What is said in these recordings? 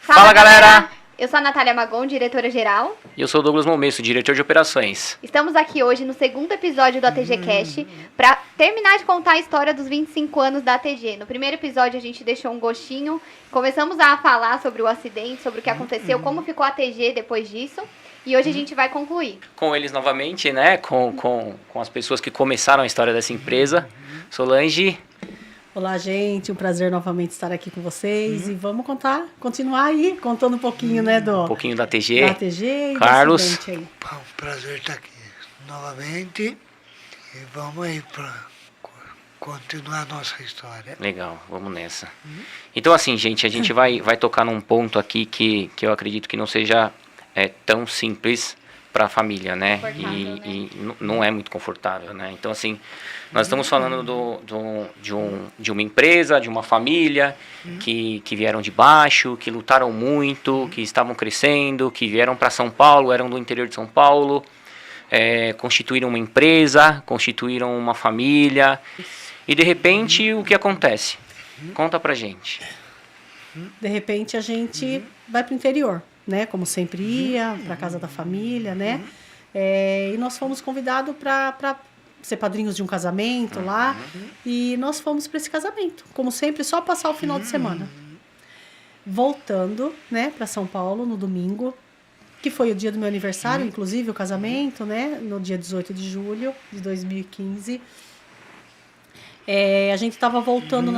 Fala, galera! Eu sou a Natália Magon, diretora-geral. E eu sou o Douglas Momesso, diretor de operações. Estamos aqui hoje no segundo episódio do ATG Cast para terminar de contar a história dos 25 anos da ATG. No primeiro episódio a gente deixou um gostinho, começamos a falar sobre o acidente, sobre o que aconteceu, como ficou a ATG depois disso. E hoje a gente vai concluir. Com eles novamente, né? Com as pessoas que começaram a história dessa empresa. Solange. Olá, gente. Um prazer novamente estar aqui com vocês. E vamos continuar aí, contando um pouquinho, né, Um pouquinho da ATG. Da ATG e Carlos. do acidente aí. Bom, prazer estar aqui novamente. E vamos aí para continuar a nossa história. Legal, vamos nessa. Então, assim, gente, a gente vai tocar num ponto aqui que eu acredito que não seja tão simples para a família, né? E não é muito confortável, né? Então, assim, nós estamos falando de uma empresa, de uma família que vieram de baixo, que lutaram muito, que estavam crescendo, que vieram para São Paulo, eram do interior de São Paulo, constituíram uma empresa, constituíram uma família. E, de repente, o que acontece? Conta pra gente. De repente, a gente vai para o interior, né? Como sempre ia, para casa da família, né? E nós fomos convidados para ser padrinhos de um casamento lá. E nós fomos para esse casamento, como sempre, só passar o final de semana. Voltando, né, para São Paulo no domingo, que foi o dia do meu aniversário, inclusive o casamento, né? No dia 18 de julho de 2015. A gente estava voltando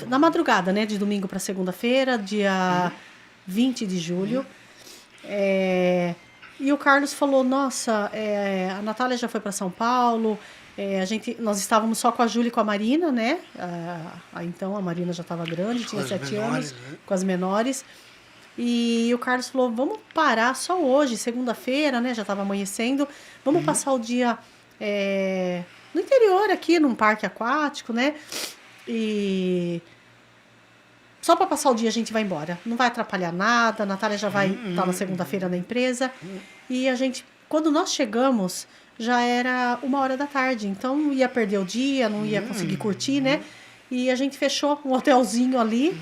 na madrugada, né? De domingo para segunda-feira, dia 20 de julho. E o Carlos falou, nossa, a Natália já foi para São Paulo, nós estávamos só com a Júlia e com a Marina, né? Então a Marina já estava grande, tinha 7 anos, com as menores. E o Carlos falou, vamos parar só hoje, segunda-feira, né? Já estava amanhecendo, vamos passar o dia no interior aqui, num parque aquático, né? E só para passar o dia a gente vai embora. Não vai atrapalhar nada. A Natália já vai estar na segunda-feira na empresa. E a gente, quando nós chegamos, já era 1h da tarde. Então ia perder o dia, não ia conseguir curtir, né? E a gente fechou um hotelzinho ali.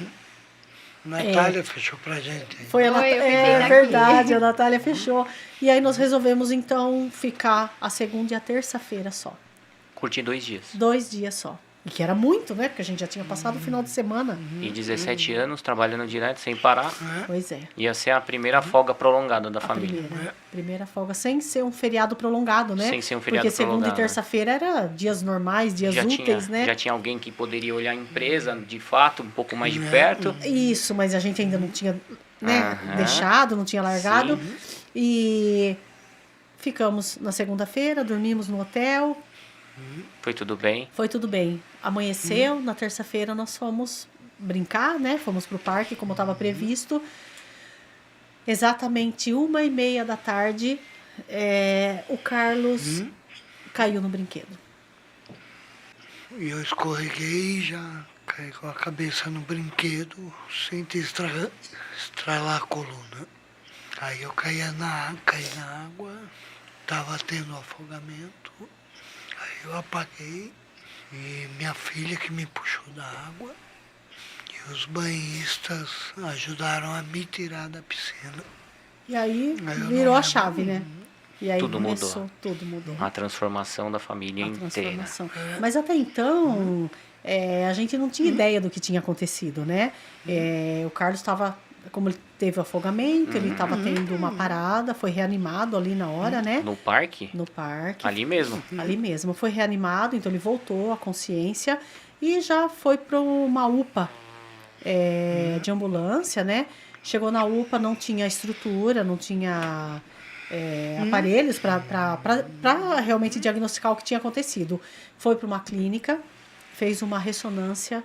Natália fechou pra gente. É verdade, a Natália fechou. E aí nós resolvemos, então, ficar a segunda e a terça-feira só. Curti 2 dias. 2 dias só. E que era muito, né? Porque a gente já tinha passado o final de semana. E 17 anos, trabalhando direto, sem parar. Pois é. Ia ser a primeira folga prolongada da família. Primeira folga, sem ser um feriado prolongado, né? Sem ser um feriado Porque segunda prolongado, e terça-feira era dias normais, dias úteis, né? Já tinha alguém que poderia olhar a empresa, de fato, um pouco mais de perto. Isso, mas a gente ainda não tinha, né, deixado, não tinha largado. Sim. E ficamos na segunda-feira, dormimos no hotel. Foi tudo bem? Foi tudo bem. Amanheceu, na terça-feira nós fomos brincar, né? Fomos pro parque, como estava previsto. Exatamente 1h30 da tarde, o Carlos caiu no brinquedo. E eu escorreguei, já caí com a cabeça no brinquedo, senti estralar a coluna. Aí eu caí na água, estava tendo afogamento. Aí eu apaguei e minha filha que me puxou da água e os banhistas ajudaram a me tirar da piscina. E aí virou a chave, né? E aí tudo mudou. A transformação da família inteira. Mas até então, a gente não tinha ideia do que tinha acontecido, né? O Carlos estava, como ele teve afogamento, ele estava tendo uma parada, foi reanimado ali na hora, né? No parque? No parque. Ali mesmo? Ali mesmo. Foi reanimado, então ele voltou à consciência e já foi para uma UPA de ambulância, né? Chegou na UPA, não tinha estrutura, não tinha aparelhos para realmente diagnosticar o que tinha acontecido. Foi para uma clínica, fez uma ressonância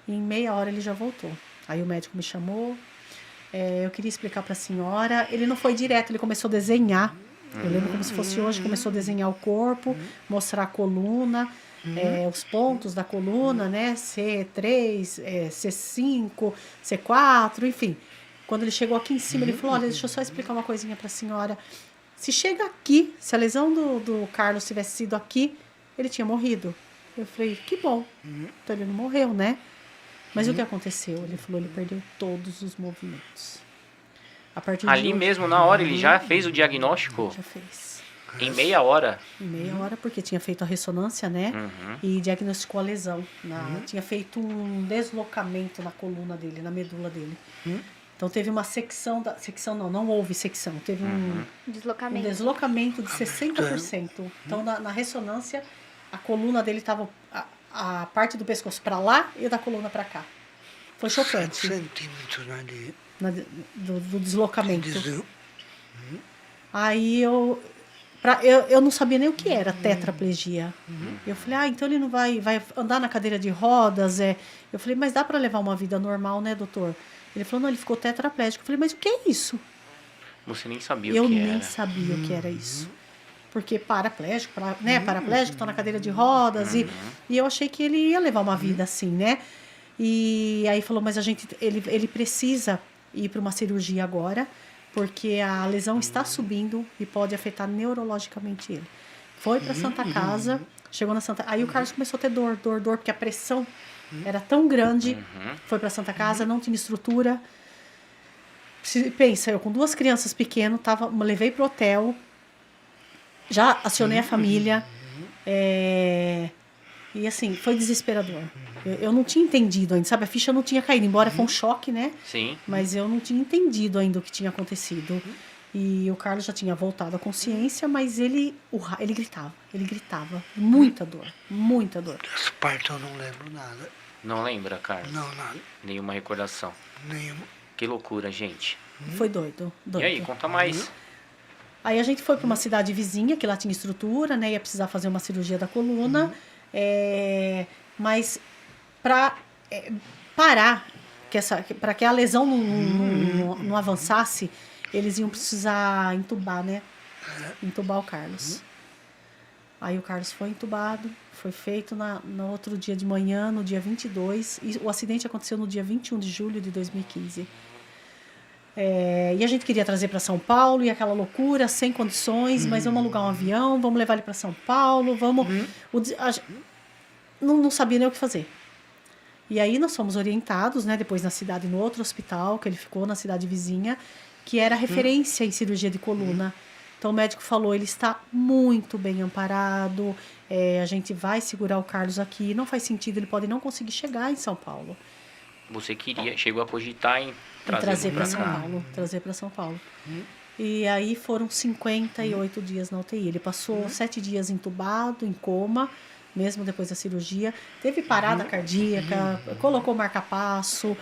e em meia hora ele já voltou. Aí o médico me chamou. Eu queria explicar para a senhora. Ele não foi direto, ele começou a desenhar. Eu lembro como se fosse hoje, começou a desenhar o corpo, mostrar a coluna, os pontos da coluna, né? C3, C5, C4, enfim. Quando ele chegou aqui em cima, ele falou, olha, deixa eu só explicar uma coisinha para a senhora. Se chega aqui, se a lesão do Carlos tivesse sido aqui, ele tinha morrido. Eu falei, que bom. Então ele não morreu, né? Mas o que aconteceu? Ele falou, ele perdeu todos os movimentos. A partir Ali de hoje, mesmo, na hora, ele já fez o diagnóstico? já fez. Em meia hora? Em meia hora, porque tinha feito a ressonância, né? Uhum. E diagnosticou a lesão. Tinha feito um deslocamento na coluna dele, na medula dele. Então teve uma secção, secção não houve secção. Teve um Deslocamento. deslocamento de 60%. Então na ressonância, a coluna dele estava a parte do pescoço para lá e da coluna para cá. Foi 7 chocante centímetros, né? do deslocamento. De, Aí eu não sabia nem o que era tetraplegia. Eu falei, então ele não vai andar na cadeira de rodas? Eu falei, mas dá para levar uma vida normal, né, doutor? Ele falou, não, ele ficou tetraplégico. Eu falei, mas o que é isso? Você nem sabia Eu o que nem era. sabia o que era isso. Porque paraplégico, né? Paraplégico, tá na cadeira de rodas. E eu achei que ele ia levar uma vida assim, né? E aí falou, mas ele precisa ir para uma cirurgia agora, porque a lesão está subindo e pode afetar neurologicamente ele. Foi para Santa Casa, chegou na Santa... Aí o Carlos começou a ter dor, porque a pressão era tão grande. Foi para Santa Casa, não tinha estrutura. Pensa, eu com 2 crianças pequenas, levei pro hotel, já acionei a família, e assim, foi desesperador. Eu não tinha entendido ainda, sabe? A ficha não tinha caído, embora foi um choque, né? Sim. Mas eu não tinha entendido ainda o que tinha acontecido. E o Carlos já tinha voltado à consciência, mas ele gritava. Muita dor. Dessa parte eu não lembro nada. Não lembra, Carlos? Não, nada. Nenhuma recordação. Nenhuma. Que loucura, gente. Foi doido. E aí, conta mais. Aí a gente foi para uma cidade vizinha, que lá tinha estrutura, né? Ia precisar fazer uma cirurgia da coluna. Mas para parar, para que a lesão não avançasse, eles iam precisar entubar, né? Entubar o Carlos. Aí o Carlos foi entubado, foi feito no outro dia de manhã, no dia 22. E o acidente aconteceu no dia 21 de julho de 2015. E a gente queria trazer para São Paulo, e aquela loucura, sem condições, mas vamos alugar um avião, vamos levar ele para São Paulo, vamos... Não sabia nem o que fazer. E aí nós fomos orientados, né, depois na cidade, no outro hospital, que ele ficou na cidade vizinha, que era referência em cirurgia de coluna. Então o médico falou, ele está muito bem amparado, a gente vai segurar o Carlos aqui, não faz sentido, ele pode não conseguir chegar em São Paulo. Você chegou a cogitar em Trazer para pra São cá. Paulo. Trazer para São Paulo. E aí foram 58 dias na UTI. Ele passou 7 dias entubado, em coma, mesmo depois da cirurgia. Teve parada cardíaca, colocou marca-passo.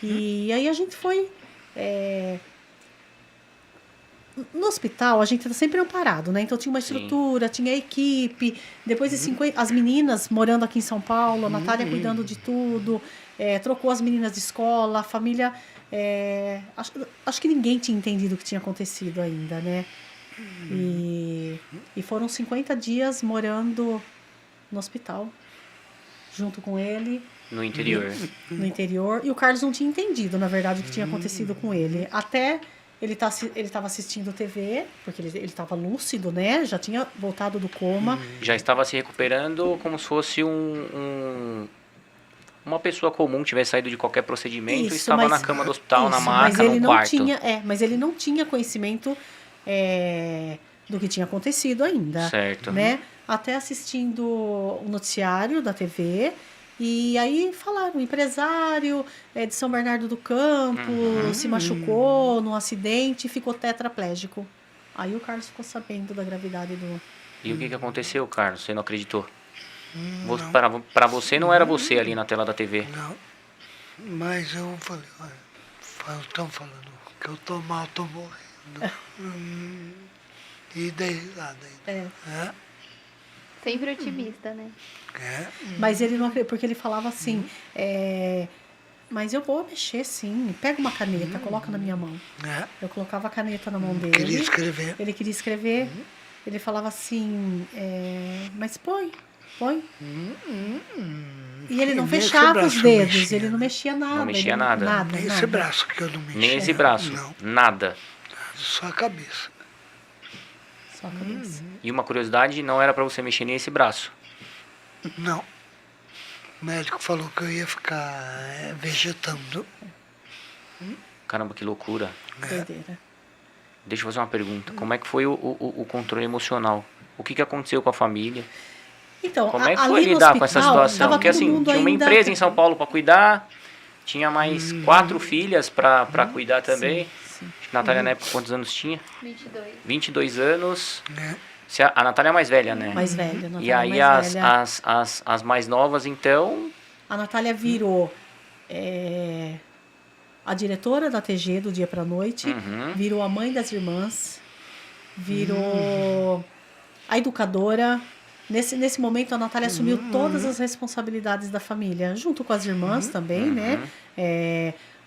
E aí a gente foi... No hospital, a gente está sempre amparado, né? Então tinha uma estrutura, tinha equipe. Depois de 50... As meninas morando aqui em São Paulo, a Natália cuidando de tudo. Trocou as meninas de escola, a família... acho que ninguém tinha entendido o que tinha acontecido ainda, né? E foram 50 dias morando no hospital, junto com ele. No interior. No interior. E o Carlos não tinha entendido, na verdade, o que tinha acontecido com ele. Até ele estava assistindo TV, porque ele estava lúcido, né? Já tinha voltado do coma. Já estava se recuperando como se fosse uma pessoa comum, tivesse saído de qualquer procedimento. Isso, e estava mas- na cama do hospital, na Isso, maca, mas ele no não quarto. mas ele não tinha conhecimento do que tinha acontecido ainda. Certo. Né? Até assistindo o noticiário da TV, e aí falaram, o empresário de São Bernardo do Campo se machucou num acidente e ficou tetraplégico. Aí o Carlos ficou sabendo da gravidade do... E o que aconteceu, Carlos? Você não acreditou? Não. Para você, não era você ali na tela da TV. Não. Mas eu falei, olha, estão falando que eu tô mal, tô morrendo. E dei risada ainda. Sempre otimista, né? Mas ele não acreditou, porque ele falava assim, mas eu vou mexer sim, pega uma caneta, coloca na minha mão. Eu colocava a caneta na mão dele. Queria escrever. Ele queria escrever. Ele falava assim, mas põe. E ele não Nem esse fechava os braço dedos, mexia, ele não né? mexia nada. Não mexia ele nada. Nem esse braço que eu não mexi. Nem esse braço. Não, Nada. só a cabeça. Só a cabeça. E uma curiosidade, não era para você mexer nem esse braço. Não. O médico falou que eu ia ficar vegetando. Caramba, que loucura. Doideira. Deixa eu fazer uma pergunta. Como é que foi o controle emocional? O que aconteceu com a família? Então, Como é que ali foi no lidar com essa hospital, situação? tava Porque todo assim, mundo tinha uma ainda- empresa em São Paulo para cuidar, tinha mais 4 filhas para cuidar também. Sim. Acho que a Natália, na época, quantos anos tinha? 22. 22 anos. né? A Natália é mais velha, né? Mais velha. A E Natália aí mais velha. as mais novas, então... A Natália virou a diretora da TG do dia pra noite, Uhum. virou a mãe das irmãs, virou a educadora. Nesse momento, a Natália assumiu todas as responsabilidades da família, junto com as irmãs também, né?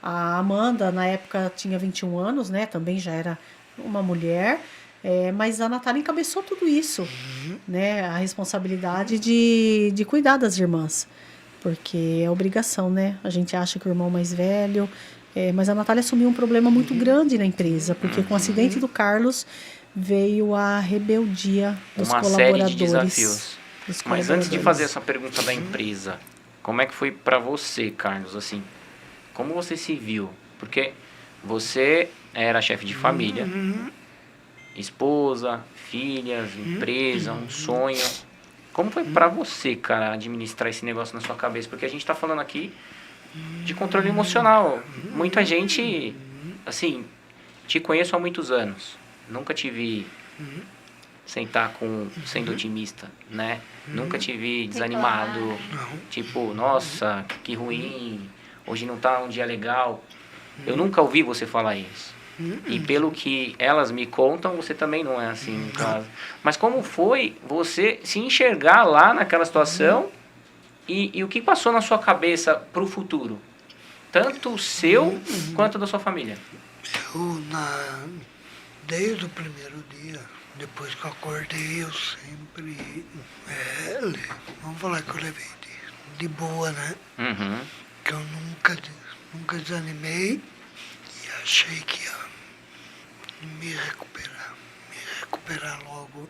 A Amanda, na época, tinha 21 anos, né? Também já era uma mulher. Mas a Natália encabeçou tudo isso, né? A responsabilidade de cuidar das irmãs. Porque é obrigação, né? A gente acha que o irmão mais velho... mas a Natália assumiu um problema muito grande na empresa, porque com o acidente do Carlos veio a rebeldia dos Uma série colaboradores. de desafios. dos Mas antes de colaboradores. fazer essa pergunta da empresa, como é que foi pra você, Carlos, assim? Como você se viu? Porque você era chefe de família, esposa, filhas, empresa, um sonho. Como foi pra você, cara, administrar esse negócio na sua cabeça? Porque a gente tá falando aqui de controle emocional. Muita gente, assim, te conheço há muitos anos. Nunca te vi sentar sendo otimista, né? Nunca te vi desanimado. Tipo, nossa, que ruim. Hoje não tá um dia legal. Eu nunca ouvi você falar isso. E pelo que elas me contam, você também não é assim no caso. Mas como foi você se enxergar lá naquela situação e o que passou na sua cabeça pro futuro? Tanto o seu quanto da sua família. Desde o primeiro dia, depois que eu acordei, eu sempre... vamos falar que eu levei de boa, né? Uhum. Que eu nunca desanimei e achei que ia me recuperar logo.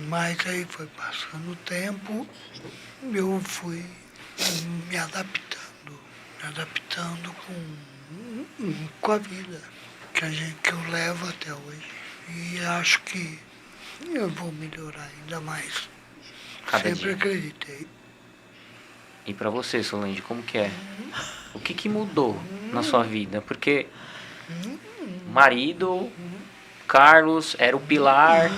Mas aí foi passando o tempo, eu fui me adaptando com a vida que eu levo até hoje. E acho que eu vou melhorar ainda mais. Cada Sempre dia. acreditei. E pra você, Solange, como que é? O que mudou na sua vida? Porque marido, Carlos, era o pilar.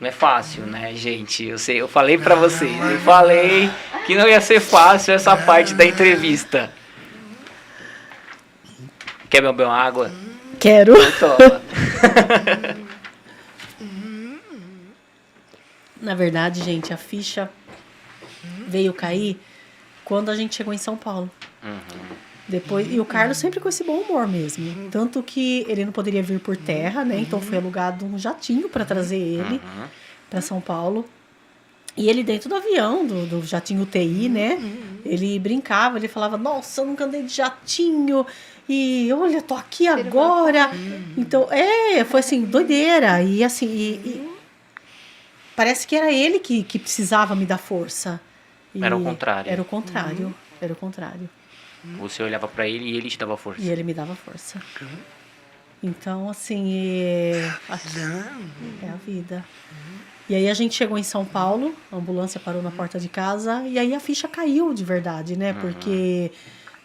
Não é fácil, né, gente? Eu sei, eu falei pra vocês, eu falei que não ia ser fácil essa parte da entrevista. Quer beber uma água? Quero. Toma. Na verdade, gente, a ficha veio cair quando a gente chegou em São Paulo. Depois, e o Carlos sempre com esse bom humor mesmo. Tanto que ele não poderia vir por terra, né? Então foi alugado um jatinho para trazer ele para São Paulo. E ele dentro do avião, do jatinho UTI, né? Ele brincava, ele falava, nossa, eu nunca andei de jatinho. E olha, tô aqui agora. Então, foi assim, doideira. E assim, parece que era ele que precisava me dar força. E Era o contrário. Era o contrário. Era o contrário. Você olhava pra ele e ele te dava força. E ele me dava força. Então, assim, é a vida. E aí a gente chegou em São Paulo, a ambulância parou na porta de casa, e aí a ficha caiu de verdade, né? Porque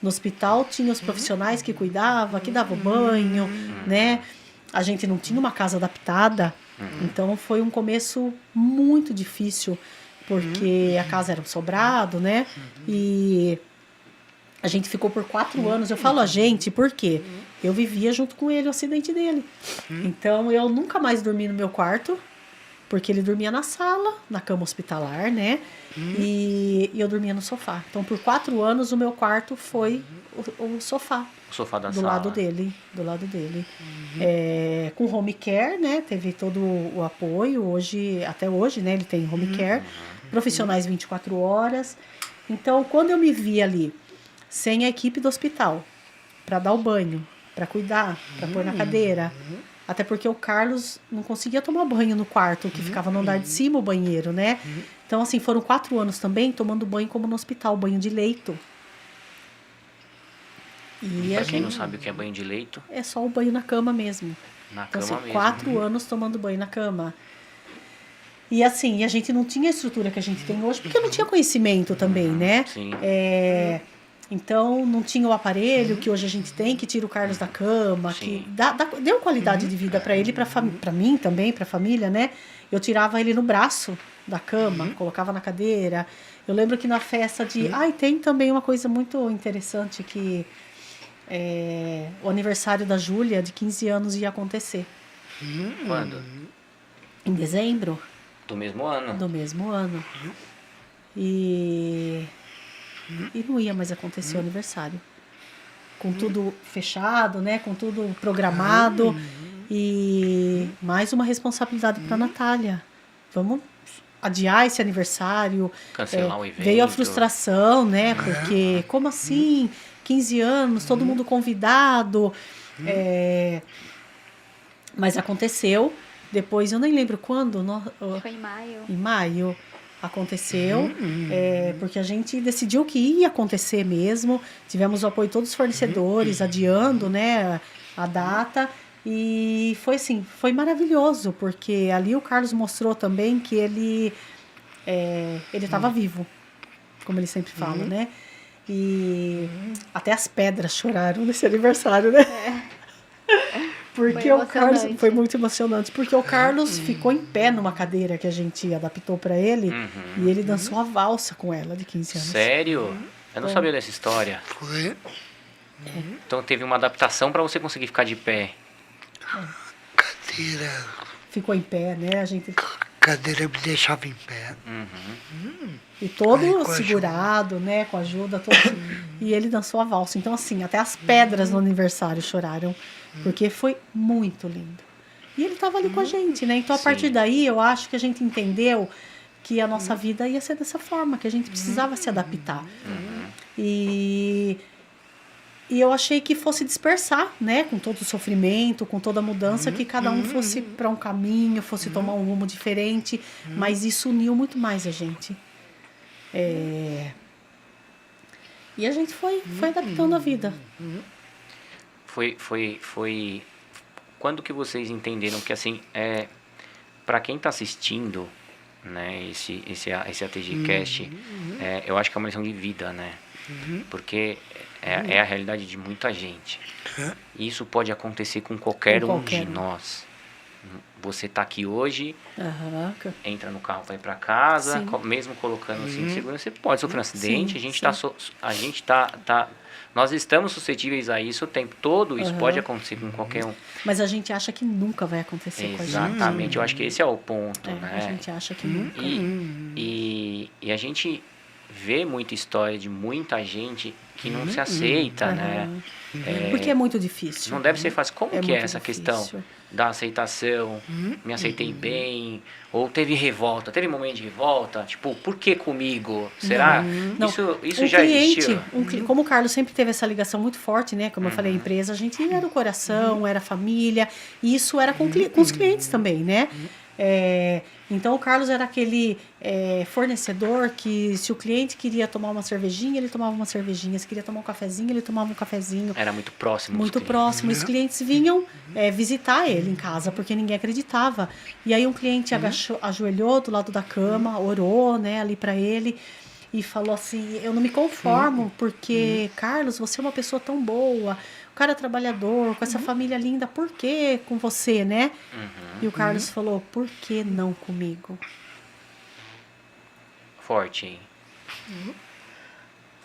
no hospital tinha os profissionais que cuidavam, que davam banho, né? A gente não tinha uma casa adaptada, então foi um começo muito difícil, porque a casa era um sobrado, né? E a gente ficou por 4 anos. Eu falo a gente, por quê? Eu vivia junto com ele o acidente dele. Então, eu nunca mais dormi no meu quarto, porque ele dormia na sala, na cama hospitalar, né? E eu dormia no sofá. Então, por 4 anos, o meu quarto foi o sofá. O sofá da Do sala. lado dele. Com home care, né? Teve todo o apoio. Até hoje, né? Ele tem home care. Profissionais 24 horas. Então, quando eu me vi ali, sem a equipe do hospital, para dar o banho, para cuidar, para pôr na cadeira. Até porque o Carlos não conseguia tomar banho no quarto, que ficava no andar de cima o banheiro, né? Então, assim, foram 4 anos também tomando banho como no hospital, banho de leito. E Pra a quem não gente, sabe o que é banho de leito, é só o banho na cama mesmo. na Então, cama assim, mesmo. 4 anos tomando banho na cama. E assim, a gente não tinha a estrutura que a gente tem hoje, porque não tinha conhecimento também, né? Sim. Então, não tinha o aparelho que hoje a gente tem, que tira o Carlos da cama, que Sim. deu qualidade de vida para ele, para mim também, para a família, né? Eu tirava ele no braço da cama, colocava na cadeira. Eu lembro que na festa de... tem também uma coisa muito interessante que o aniversário da Júlia, de 15 anos, ia acontecer. Quando? Em dezembro Do mesmo ano. do mesmo ano. E não ia mais acontecer o aniversário. Com tudo fechado, né? Com tudo programado. E mais uma responsabilidade para a Natália. Vamos adiar esse aniversário. Cancelar o evento. Veio a frustração, né? Porque, como assim? 15 anos, todo mundo convidado. Mas aconteceu. Depois, eu nem lembro quando. Foi em maio. Em maio aconteceu, porque a gente decidiu que ia acontecer mesmo. Tivemos o apoio de todos os fornecedores, adiando, né, a data. E foi assim, foi maravilhoso, porque ali o Carlos mostrou também que ele estava vivo, como ele sempre fala, né? E até as pedras choraram nesse aniversário, né? Porque Foi o Carlos emocionante. foi muito emocionante, porque o Carlos ficou em pé numa cadeira que a gente adaptou para ele e ele dançou a valsa com ela de 15 anos. Sério? Eu não sabia dessa história. Foi. Então teve uma adaptação para você conseguir ficar de pé. Cadeira. Ficou em pé, né? A gente Cadeira me deixava em pé. e todo Aí, com a segurado, né, com a ajuda, todo... e ele dançou a valsa. Então assim, até as pedras no aniversário choraram, porque foi muito lindo. E ele estava ali com a gente, né? Então a Sim. partir daí eu acho que a gente entendeu que a nossa vida ia ser dessa forma, que a gente precisava se adaptar. E eu achei que fosse dispersar, né? Com todo o sofrimento, com toda a mudança, que cada um fosse para um caminho, fosse tomar um rumo diferente. Mas isso uniu muito mais a gente. E a gente foi adaptando a vida. Foi quando que vocês entenderam que assim para quem está assistindo, né, esse ATG Cast, eu acho que é uma lição de vida, né? Porque é a realidade de muita gente. E isso pode acontecer com qualquer Com um qualquer de um. nós. Você tá aqui hoje, Aham. entra no carro, vai para casa, Sim. mesmo colocando o cinto de segurança, você pode sofrer um acidente. Sim, A gente tá nós estamos suscetíveis a isso o tempo todo. Isso pode acontecer com qualquer um. Mas a gente acha que nunca vai acontecer com a gente. Exatamente, eu acho que esse é o ponto, A né? gente acha que nunca. E a gente vê muita história de muita gente que não se aceita, né? Porque é muito difícil. Não deve ser fácil. Como que é muito essa difícil. questão da aceitação? Me aceitei bem? Ou teve revolta? Teve momento de revolta? Tipo, por que comigo? Será? Não. Isso Um já cliente, existiu? como o Carlos sempre teve essa ligação muito forte, né? Como eu falei, a empresa, a gente era o coração, era a família. E isso era com os clientes também, né? Então o Carlos era aquele fornecedor que, se o cliente queria tomar uma cervejinha, ele tomava uma cervejinha. Se queria tomar um cafezinho, ele tomava um cafezinho. Era muito próximo. dos Muito clientes. próximo. Os clientes vinham visitar ele em casa, porque ninguém acreditava. E aí um cliente ajoelhou do lado da cama, orou, né, ali para ele, e falou assim: eu não me conformo, porque, Carlos, você é uma pessoa tão boa, o cara é trabalhador, com essa família linda, por que com você, né? E o Carlos falou: por que não comigo? Forte, hein?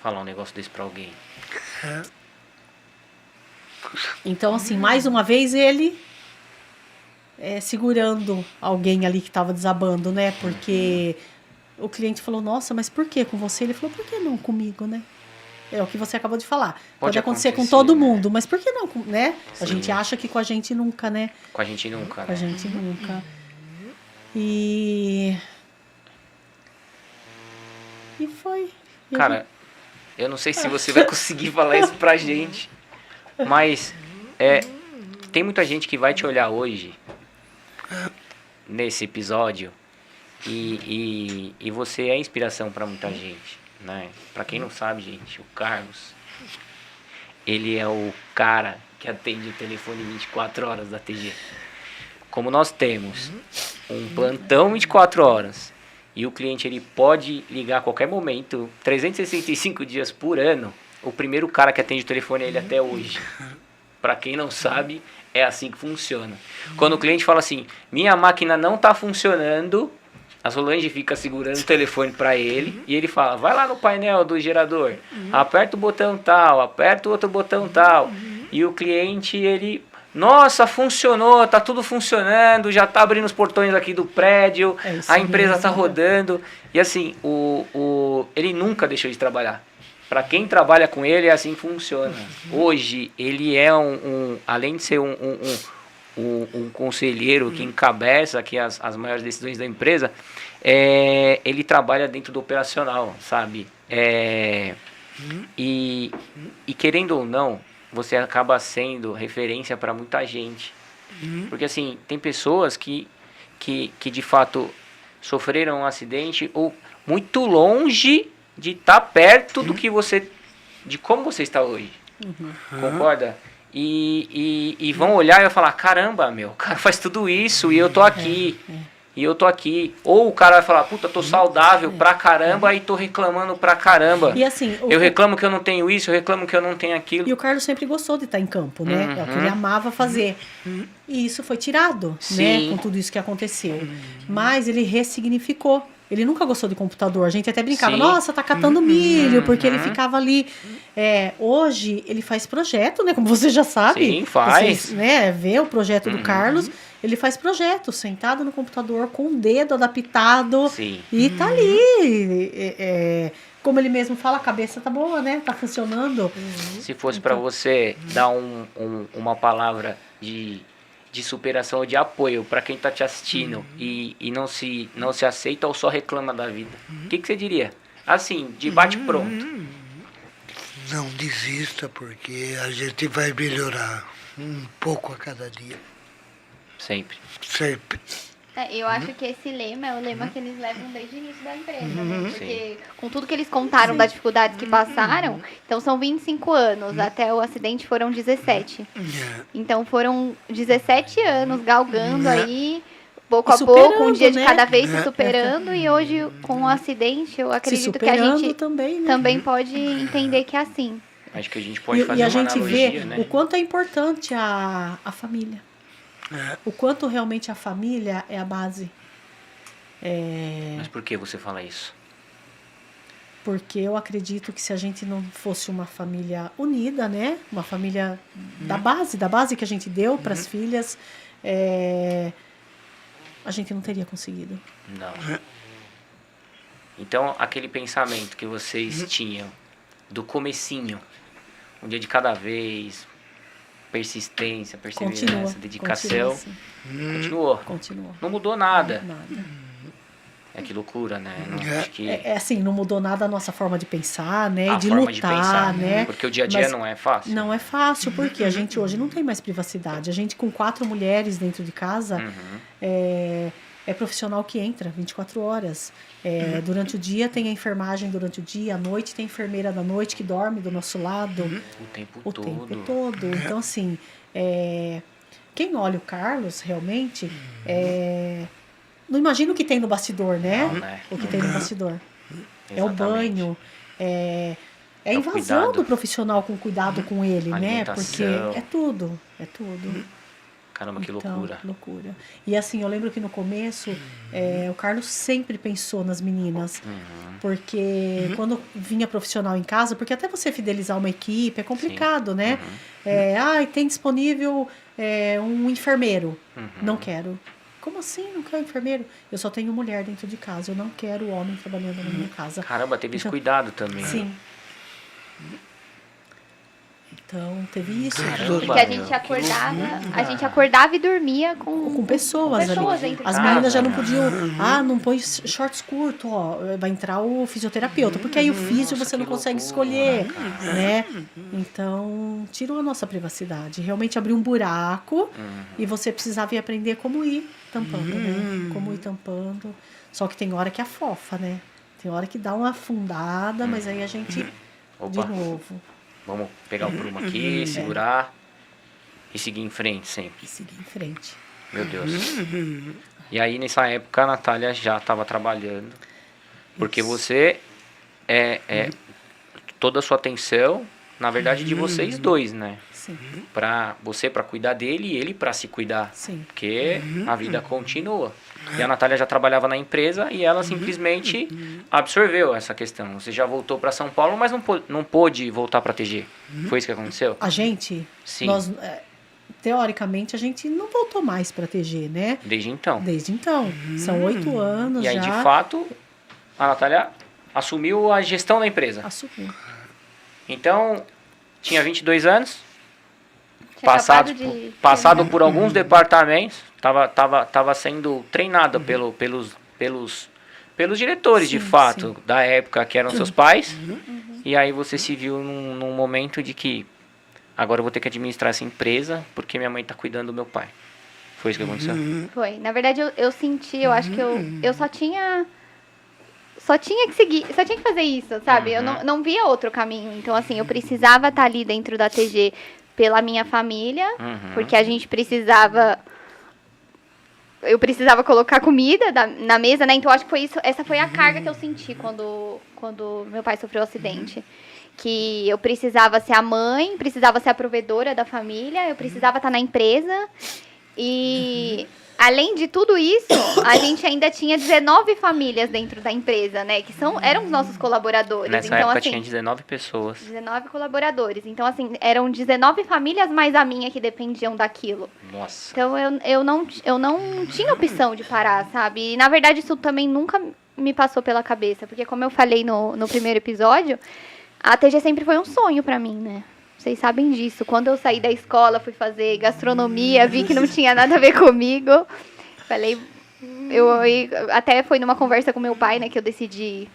Falar um negócio desse pra alguém. Então, assim, mais uma vez ele segurando alguém ali que estava desabando, né? Porque o cliente falou: nossa, mas por que com você? Ele falou: por que não comigo, né? É o que você acabou de falar. Pode acontecer com todo mundo, mas por que não, né? A gente acha que com a gente nunca, né? Com a gente nunca, Com a né? gente nunca. E foi. E a Cara, eu não sei se você vai conseguir falar isso pra gente, mas tem muita gente que vai te olhar hoje, nesse episódio, e você é inspiração pra muita gente, né? Pra quem não sabe, gente, o Carlos ele é o cara que atende o telefone 24 horas da TG. Como nós temos um plantão 24 horas e o cliente ele pode ligar a qualquer momento, 365 dias por ano, o primeiro cara que atende o telefone é ele até hoje. Para quem não sabe, é assim que funciona. Quando o cliente fala assim, minha máquina não está funcionando, a Solange fica segurando o telefone para ele e ele fala, vai lá no painel do gerador, aperta o botão tal, aperta o outro botão tal. E o cliente, ele, nossa, funcionou, tá tudo funcionando, já tá abrindo os portões aqui do prédio, a empresa tá rodando. E assim, ele nunca deixou de trabalhar. Para quem trabalha com ele, é assim que funciona. Hoje, ele é além de ser um conselheiro que encabeça aqui as maiores decisões da empresa, ele trabalha dentro do operacional, sabe? E querendo ou não, você acaba sendo referência para muita gente. Porque assim, tem pessoas que de fato sofreram um acidente ou muito longe de estar perto do que de como você está hoje. Concorda? E vão olhar e vão falar, caramba, meu, o cara faz tudo isso e eu tô aqui. E eu tô aqui. Ou o cara vai falar, puta, tô saudável pra caramba e tô reclamando pra caramba. E assim, eu reclamo que eu não tenho isso, eu reclamo que eu não tenho aquilo. E o Carlos sempre gostou de estar em campo, né? É o que ele amava fazer. E isso foi tirado, né? Com tudo isso que aconteceu. Mas ele ressignificou. Ele nunca gostou de computador. A gente até brincava, nossa, tá catando milho, porque ele ficava ali. Hoje, ele faz projeto, né? Como você já sabe. Sim, faz. Vocês, né, vê o projeto do Carlos. Ele faz projeto, sentado no computador, com o dedo adaptado. Sim. E tá ali. Como ele mesmo fala, a cabeça tá boa, né? Tá funcionando. Se fosse para você dar uma palavra de superação ou de apoio para quem tá te assistindo e não se aceita ou só reclama da vida, o que você diria? Assim, de bate-pronto. Não desista, porque a gente vai melhorar um pouco a cada dia. Sempre. Sempre. Eu acho que esse lema é o lema que eles levam desde o início da empresa, né? Porque com tudo que eles contaram das dificuldades que passaram, então são 25 anos, até o acidente foram 17. Então foram 17 anos galgando aí, pouco a pouco, um dia de cada vez se superando, e hoje com o acidente eu acredito que a gente também pode entender que é assim. Acho que a gente pode fazer e a uma gente analogia, vê né? o quanto é importante a família. O quanto realmente a família é a base. Mas por que você fala isso? Porque eu acredito que se a gente não fosse uma família unida, né? Uma família da base que a gente deu para as filhas, a gente não teria conseguido. Não. Então, aquele pensamento que vocês tinham do comecinho, um dia de cada vez, persistência, perseverança, dedicação, continuou. Não mudou nada. Que loucura, né? Acho que assim, não mudou nada a nossa forma de pensar, né? A e de forma lutar, de pensar, né? Porque o dia a dia não é fácil. Não é fácil, porque a gente hoje não tem mais privacidade. A gente com 4 mulheres dentro de casa, é profissional que entra 24 horas. Durante o dia tem a enfermagem durante o dia, à noite tem a enfermeira da noite que dorme do nosso lado. O tempo todo. Então, assim, quem olha o Carlos, realmente, não imagina o que tem no bastidor, né? Não, né? O que tem no bastidor. Exatamente. É o banho, a invasão do profissional com cuidado com ele, né? Porque é tudo. Caramba, que então, loucura. E assim, eu lembro que no começo, o Carlos sempre pensou nas meninas. Porque quando vinha profissional em casa, porque até você fidelizar uma equipe é complicado, né? Tem disponível um enfermeiro. Não quero. Como assim não quero enfermeiro? Eu só tenho mulher dentro de casa. Eu não quero homem trabalhando na minha casa. Caramba, teve esse cuidado também. Sim. Então, teve isso. Caramba, porque a gente acordava e dormia com pessoas ali. dentro de As casa. meninas já não podiam, não põe shorts curtos, vai entrar o fisioterapeuta, porque aí o físio você não consegue escolher, né? Então, tirou a nossa privacidade. Realmente abriu um buraco e você precisava ir aprender como ir tampando, né? Como ir tampando. Só que tem hora que afofa, né? Tem hora que dá uma afundada, mas aí a gente, de novo. Vamos pegar o prumo aqui, segurar e seguir em frente sempre. E seguir em frente. Meu Deus. E aí, nessa época, a Natália já estava trabalhando. Porque Isso. você toda a sua atenção, na verdade, de vocês dois, né? Sim, Pra você para cuidar dele e ele para se cuidar. sim. Porque a vida continua. E a Natália já trabalhava na empresa e ela simplesmente absorveu essa questão. Você já voltou para São Paulo, mas não pôde voltar para TG. Foi isso que aconteceu? A gente, Sim. nós, teoricamente, a gente não voltou mais para TG, né? Desde então. Desde então. São 8 anos E aí, já. de fato, a Natália assumiu a gestão da empresa. Assumiu. Então, tinha 22 anos, Tinha passado acabado de- por alguns departamentos, tava sendo treinada pelos diretores, de Sim, fato, sim. da época, que eram seus pais. E aí você se viu num momento de que agora eu vou ter que administrar essa empresa porque minha mãe tá cuidando do meu pai. Foi isso que aconteceu? Foi. Na verdade, eu senti, eu acho que eu só tinha que seguir, só tinha que fazer isso, sabe? Eu não via outro caminho. Então, assim, eu precisava estar ali dentro da TG pela minha família, porque a gente precisava... Eu precisava colocar comida na mesa, né? Então, acho que foi isso. Essa foi a carga que eu senti quando meu pai sofreu o acidente. Que eu precisava ser a mãe, precisava ser a provedora da família, eu precisava estar na empresa. E, além de tudo isso, a gente ainda tinha 19 famílias dentro da empresa, né? Que eram os nossos colaboradores. Nessa então, época assim, tinha 19 pessoas. 19 colaboradores. Então, assim, eram 19 famílias mais a minha que dependiam daquilo. Nossa. Então, eu não tinha opção de parar, sabe? E, na verdade, isso também nunca me passou pela cabeça. Porque, como eu falei no primeiro episódio, a TG sempre foi um sonho pra mim, né? Vocês sabem disso. Quando eu saí da escola, fui fazer gastronomia, vi que não tinha nada a ver comigo. Falei... até foi numa conversa com meu pai, né? Que eu decidi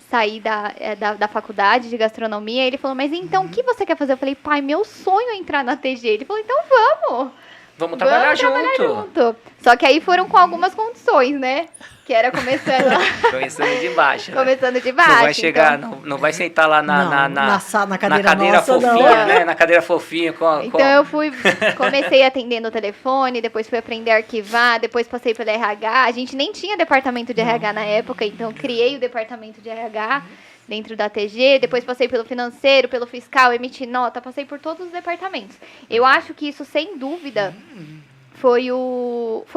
sair da faculdade de gastronomia. Ele falou, mas então, o que você quer fazer? Eu falei, pai, meu sonho é entrar na TG. Ele falou, então vamos! Vamos trabalhar junto. Só que aí foram com algumas condições, né? Que era começando Começando de baixo. Né? começando de baixo. Não vai chegar, então... não vai sentar lá na cadeira nossa, fofinha, não. né? Na cadeira fofinha. Então eu comecei atendendo o telefone, depois fui aprender a arquivar, depois passei pelo RH. A gente nem tinha departamento de RH na época, então criei o departamento de RH dentro da TG, depois passei pelo financeiro, pelo fiscal, emiti nota, passei por todos os departamentos. Eu acho que isso, sem dúvida, foi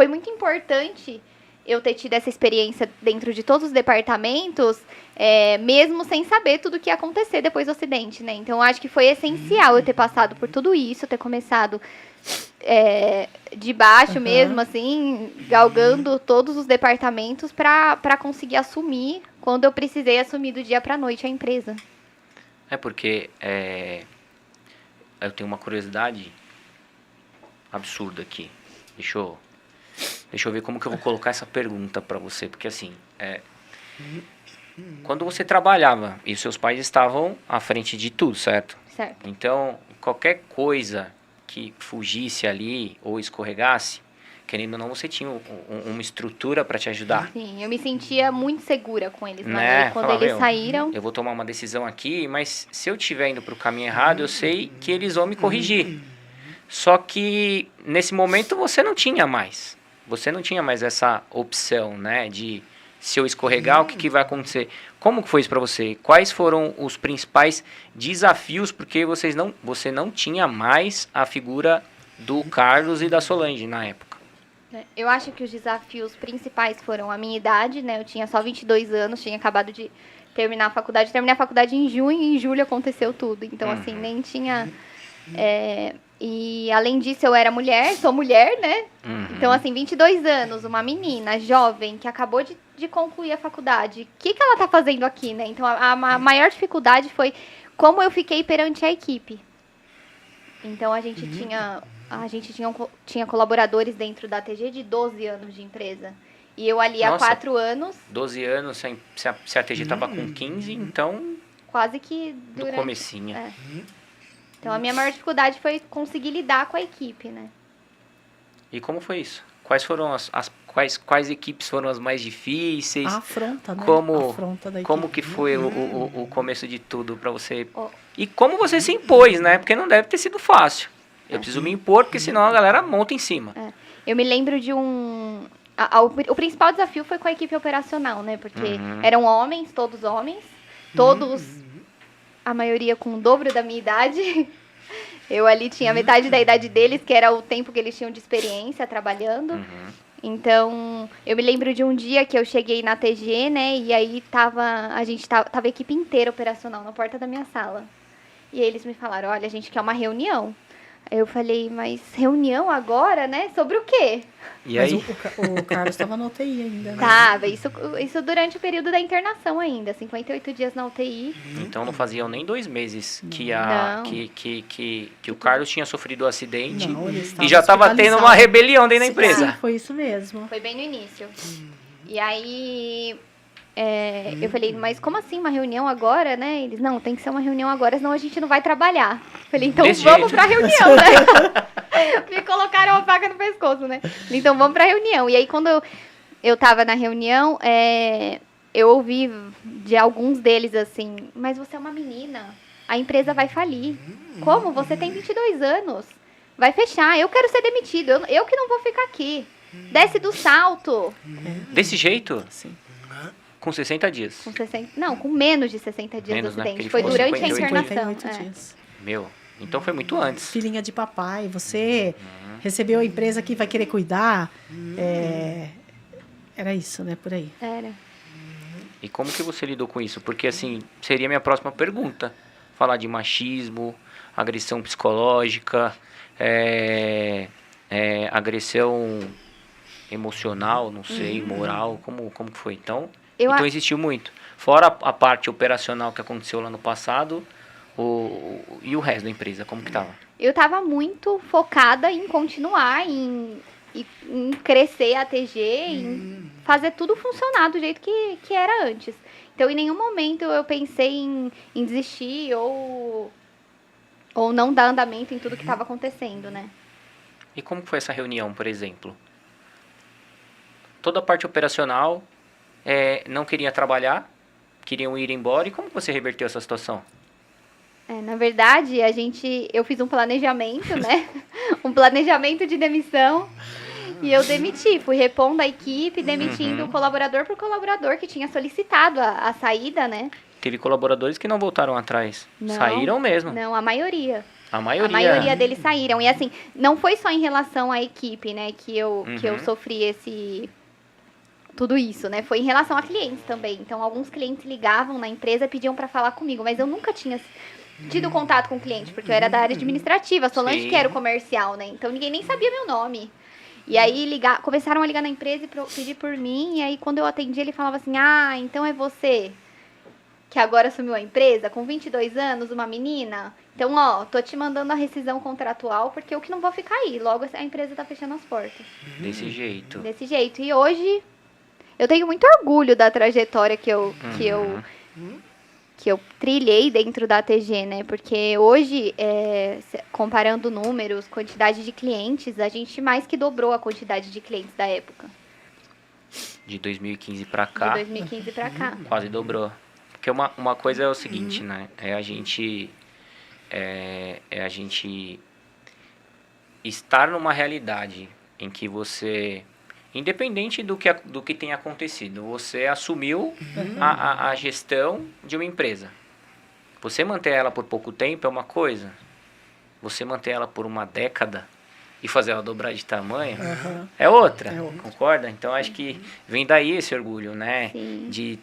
muito importante eu ter tido essa experiência dentro de todos os departamentos, mesmo sem saber tudo o que ia acontecer depois do acidente, né? Então, acho que foi essencial eu ter passado por tudo isso, ter começado de baixo mesmo, assim, galgando todos os departamentos para conseguir assumir quando eu precisei assumir do dia para noite a empresa. Porque eu tenho uma curiosidade absurda aqui. Deixa eu ver como que eu vou colocar essa pergunta para você, porque assim, quando você trabalhava e seus pais estavam à frente de tudo, certo? Certo. Então, qualquer coisa que fugisse ali ou escorregasse, querendo ou não, você tinha uma estrutura para te ajudar. Sim, eu me sentia muito segura com eles, Né? quando Falava, eles saíram. Eu vou tomar uma decisão aqui, mas se eu estiver indo para o caminho errado, eu sei que eles vão me corrigir. Só que nesse momento você não tinha mais. Você não tinha mais essa opção, né? De se eu escorregar, o que vai acontecer? Como que foi isso para você? Quais foram os principais desafios? Porque você não tinha mais a figura do Carlos e da Solange na época. Eu acho que os desafios principais foram a minha idade, né? Eu tinha só 22 anos, tinha acabado de terminar a faculdade. Terminei a faculdade em junho e em julho aconteceu tudo. Então, assim, nem tinha... E, além disso, eu era mulher, sou mulher, né? Então, assim, 22 anos, uma menina jovem que acabou de concluir a faculdade. O que ela tá fazendo aqui, né? Então, a maior dificuldade foi como eu fiquei perante a equipe. Então, a gente tinha colaboradores dentro da TG de 12 anos de empresa. E eu ali há 4 anos... 12 anos, se a TG tava com 15, então... Quase que do comecinho. Então, a minha maior dificuldade foi conseguir lidar com a equipe, né? E como foi isso? Quais foram quais equipes foram as mais difíceis? A afronta, né? Como, A afronta da como equipe. que foi o começo de tudo para você? Ó. E como você se impôs, né? Porque não deve ter sido fácil. Eu preciso me impor, porque senão a galera monta em cima. Eu me lembro de o principal desafio foi com a equipe operacional, né? Porque eram homens, todos, a maioria com o dobro da minha idade. Eu ali tinha metade da idade deles, que era o tempo que eles tinham de experiência trabalhando. Então, eu me lembro de um dia que eu cheguei na TG, né? E aí tava a equipe inteira operacional na porta da minha sala. E aí eles me falaram, olha, a gente quer uma reunião. Aí eu falei, mas reunião agora, né? Sobre o quê? E Mas aí? o Carlos estava na UTI ainda, né? Tava, isso durante o período da internação ainda, 58 dias na UTI. Então não faziam nem 2 meses que Não. o Carlos tinha sofrido o acidente Não, ele estava e já estava tendo hospitalizado. uma rebelião dentro da empresa. Sim, foi isso mesmo. Foi bem no início. E aí, eu falei, mas como assim uma reunião agora, né? Eles, não, tem que ser uma reunião agora, senão a gente não vai trabalhar. Falei, então Desse vamos jeito? pra reunião, né? Me colocaram a faca no pescoço, né? Falei, então vamos pra reunião. E aí, quando eu tava na reunião, eu ouvi de alguns deles assim, mas você é uma menina, a empresa vai falir. Como? Você tem 22 anos. Vai fechar, eu quero ser demitido, eu que não vou ficar aqui. Desce do salto. Desse jeito? Sim. Com 60 dias. Com 60, não, com menos de 60 dias Menos, do né? acidente. Porque Foi ele ficou durante a 58 internação. 58 dias. Meu, então foi muito antes. Filhinha de papai, você recebeu a empresa que vai querer cuidar. Era isso, né? Por aí. Era. E como que você lidou com isso? Porque, assim, seria a minha próxima pergunta. Falar de machismo, agressão psicológica, agressão emocional, não sei, moral, como que foi? Então existiu muito. Fora a parte operacional que aconteceu lá no passado, e o resto da empresa, como que tava? Eu tava muito focada em continuar, em crescer a TG, em fazer tudo funcionar do jeito que era antes. Então, em nenhum momento eu pensei em desistir ou não dar andamento em tudo que estava acontecendo, né? E como que foi essa reunião, por exemplo? Toda a parte operacional não queria trabalhar, queriam ir embora. E como que você reverteu essa situação? Na verdade, eu fiz um planejamento, né? Um planejamento de demissão. E eu demiti, fui repondo a equipe, demitindo colaborador por colaborador que tinha solicitado a saída, né? Teve colaboradores que não voltaram atrás. Não, Saíram mesmo. Não, a maioria. A maioria. A maioria deles saíram. E assim, não foi só em relação à equipe, né, que eu sofri tudo isso, né? Foi em relação a clientes também. Então, alguns clientes ligavam na empresa e pediam para falar comigo, mas eu nunca tinha tido contato com o cliente, porque eu era da área administrativa, Solange Sim. que era o comercial, né? Então, ninguém nem sabia meu nome. E aí, começaram a ligar na empresa e pedir por mim, e aí, quando eu atendi, ele falava assim, então é você que agora assumiu a empresa, com 22 anos, uma menina? Então, tô te mandando a rescisão contratual, porque eu que não vou ficar aí. Logo, a empresa tá fechando as portas. Desse jeito. Desse jeito. E hoje, eu tenho muito orgulho da trajetória que eu trilhei dentro da ATG, né? Porque hoje, comparando números, quantidade de clientes, a gente mais que dobrou a quantidade de clientes da época. De 2015 pra cá, De 2015 pra cá. quase dobrou. Porque uma coisa é o seguinte, né? É a gente estar numa realidade em que você, independente do que tenha acontecido, você assumiu a gestão de uma empresa. Você manter ela por pouco tempo é uma coisa. Você manter ela por uma década e fazer ela dobrar de tamanho é outra. Concorda? Então, acho que vem daí esse orgulho, né? Sim. De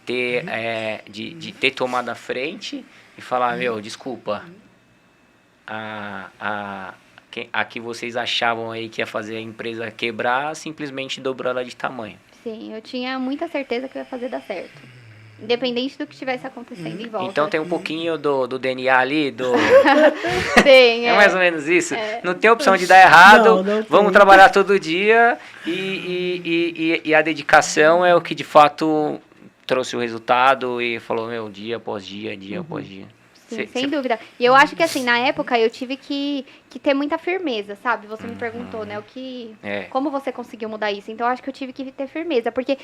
ter tomado a frente e falar, desculpa, a que vocês achavam aí que ia fazer a empresa quebrar, simplesmente dobrou ela de tamanho. Sim, eu tinha muita certeza que eu ia fazer dar certo. Independente do que estivesse acontecendo em volta. Então tem um pouquinho do DNA ali, Tem, é mais ou menos isso. Não tem opção de dar errado, Não vamos tem. trabalhar todo dia e a dedicação é o que de fato trouxe o resultado e falou, dia após dia, dia após dia. Sim, sem dúvida. E eu acho que, assim, na época eu tive que ter muita firmeza, sabe? Você me perguntou, né, como você conseguiu mudar isso? Então, eu acho que eu tive que ter firmeza, porque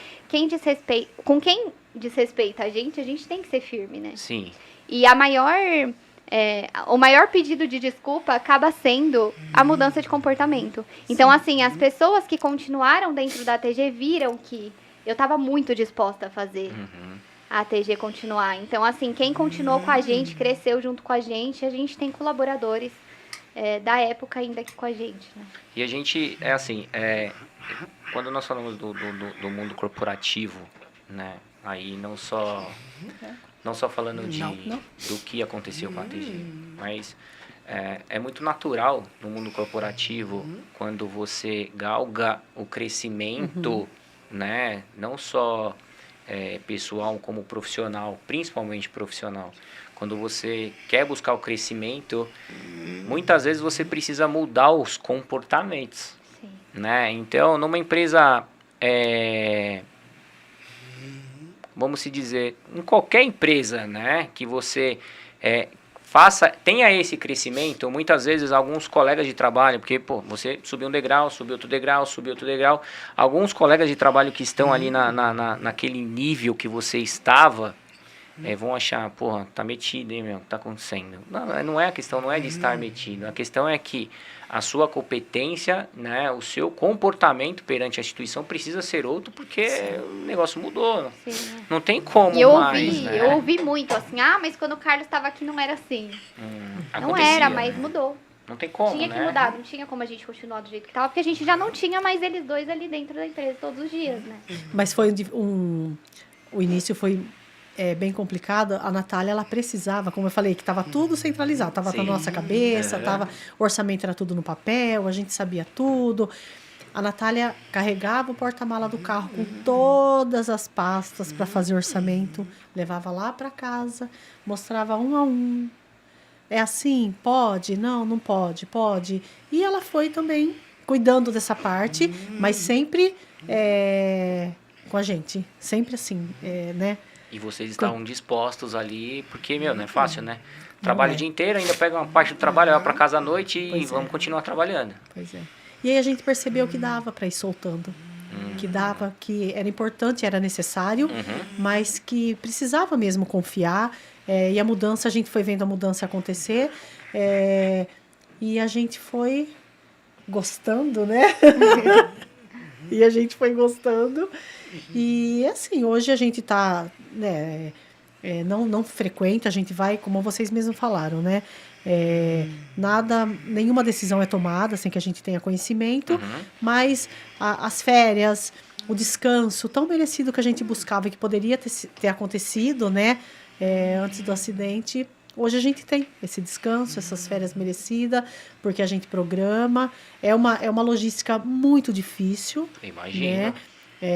com quem desrespeita a gente tem que ser firme, né? Sim. E o maior pedido de desculpa acaba sendo a mudança de comportamento. Então, assim, as pessoas que continuaram dentro da TG viram que eu estava muito disposta a fazer a TG continuar. Então, assim, quem continuou com a gente, cresceu junto com a gente tem colaboradores da época ainda aqui com a gente, né? E a gente, quando nós falamos do mundo corporativo, né, aí não só falando do que aconteceu com a TG, mas é muito natural no mundo corporativo quando você galga o crescimento, né, não só pessoal como profissional, principalmente profissional. Quando você quer buscar o crescimento, muitas vezes você precisa mudar os comportamentos. Sim. Né? Então, numa empresa, vamos se dizer, em qualquer empresa, né, que você tenha esse crescimento, muitas vezes alguns colegas de trabalho, porque você subiu um degrau, subiu outro degrau, subiu outro degrau, alguns colegas de trabalho que estão ali naquele nível que você estava, vão achar, tá metido, hein, meu, o que tá acontecendo? Não é a questão, não é de estar metido, a questão é que a sua competência, né, o seu comportamento perante a instituição precisa ser outro, porque o negócio mudou. Sim. Não tem como mais, né? Eu ouvi muito assim, mas quando o Carlos estava aqui não era assim. Não era, mas mudou. Não tem como, tinha que mudar, não tinha como a gente continuar do jeito que estava, porque a gente já não tinha mais eles dois ali dentro da empresa todos os dias, né? Mas foi o início foi bem complicado. A Natália, ela precisava, como eu falei, que estava tudo centralizado, estava na nossa cabeça, o orçamento era tudo no papel, a gente sabia tudo. A Natália carregava o porta-mala do carro com todas as pastas para fazer orçamento, levava lá para casa, mostrava um a um. É assim? Pode? Não pode? Pode. E ela foi também cuidando dessa parte, mas sempre com a gente, sempre assim, né? E vocês estavam dispostos ali, porque, não é fácil, né? Trabalho o dia inteiro, ainda pega uma parte do trabalho, vai para casa à noite e vamos continuar trabalhando. Pois é. E aí a gente percebeu que dava para ir soltando. Que dava, que era importante, era necessário, mas que precisava mesmo confiar. E a mudança, a gente foi vendo a mudança acontecer. E a gente foi gostando, né? E a gente foi gostando. E assim, hoje a gente está, né, não frequenta, a gente vai, como vocês mesmos falaram, né? Nenhuma decisão é tomada sem que a gente tenha conhecimento, mas as férias, o descanso tão merecido que a gente buscava e que poderia ter acontecido, né, antes do acidente, hoje a gente tem esse descanso, essas férias merecidas, porque a gente programa. É uma logística muito difícil. Imagina. Né?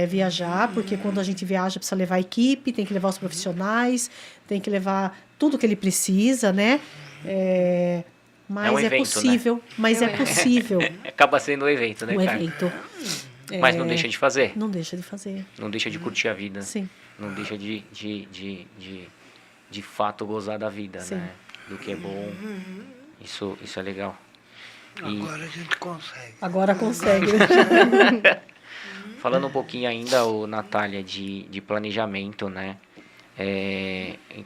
Viajar, porque quando a gente viaja precisa levar a equipe, tem que levar os profissionais, tem que levar tudo que ele precisa, né? Mas um evento, possível, né? Mas é possível. Acaba sendo um evento, né, cara? Evento. Mas não deixa de fazer. Não deixa de fazer. Não deixa de curtir a vida. Sim. Não deixa de fato gozar da vida, Sim. né? Do que é bom. Isso é legal. Agora a gente consegue. Agora consegue. Falando um pouquinho ainda, Natália, de planejamento, né?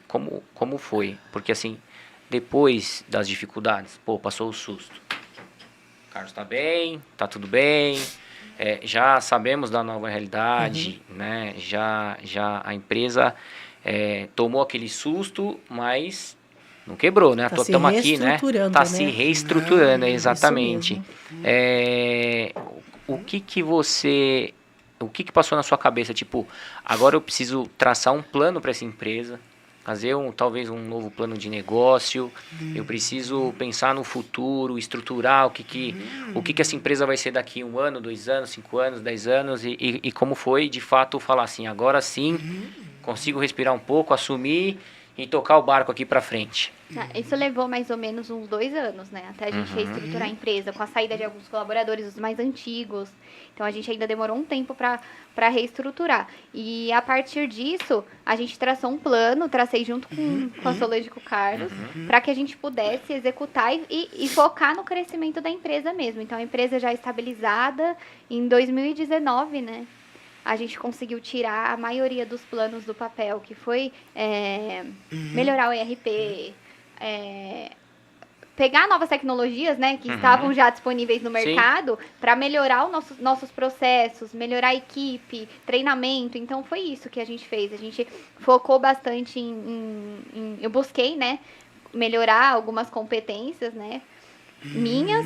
Como foi? Porque assim, depois das dificuldades, passou o susto. O Carlos tá bem, tá tudo bem, já sabemos da nova realidade, né? Já a empresa tomou aquele susto, mas não quebrou, né? Estamos aqui, né? Tá se reestruturando, exatamente. O que passou na sua cabeça? Tipo, agora eu preciso traçar um plano para essa empresa, fazer talvez um novo plano de negócio, eu preciso pensar no futuro, estruturar o que essa empresa vai ser daqui 1 ano, 2 anos, 5 anos, 10 anos, e como foi, de fato, falar assim, agora sim, consigo respirar um pouco, assumir e tocar o barco aqui para frente? Isso levou mais ou menos uns 2 anos, né? Até a gente reestruturar a empresa, com a saída de alguns colaboradores, os mais antigos. Então, a gente ainda demorou um tempo para reestruturar. E, a partir disso, a gente traçou um plano, tracei junto com a Solange e com o Carlos, para que a gente pudesse executar e focar no crescimento da empresa mesmo. Então, a empresa já estabilizada, em 2019, né? A gente conseguiu tirar a maioria dos planos do papel, que foi melhorar o ERP, pegar novas tecnologias, né, que estavam já disponíveis no mercado, para melhorar os nossos processos, melhorar a equipe, treinamento. Então, foi isso que a gente fez. A gente focou bastante eu busquei, né, melhorar algumas competências, né, minhas.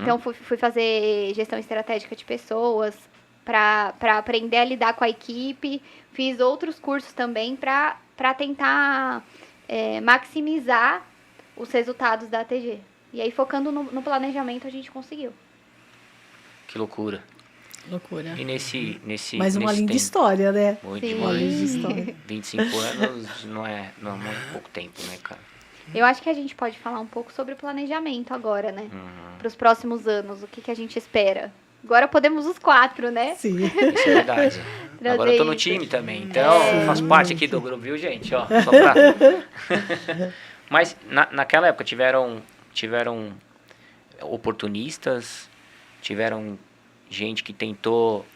Então, fui fazer gestão estratégica de pessoas, para aprender a lidar com a equipe. Fiz outros cursos também para tentar maximizar os resultados da ATG. E aí, focando no planejamento, a gente conseguiu. Que loucura. Loucura. E nesse Mais uma nesse linda tempo, história, né? muito Sim. Uma linda demais. história. 25 anos não é pouco tempo, né, cara? Eu acho que a gente pode falar um pouco sobre o planejamento agora, né? Para os próximos anos, o que a gente espera. Agora podemos os 4, né? Sim. Isso é verdade. Trazer Agora eu tô no isso. time também, então eu faço parte aqui do grupo, viu, gente? Ó, só pra... Mas naquela época tiveram oportunistas, tiveram gente que tentou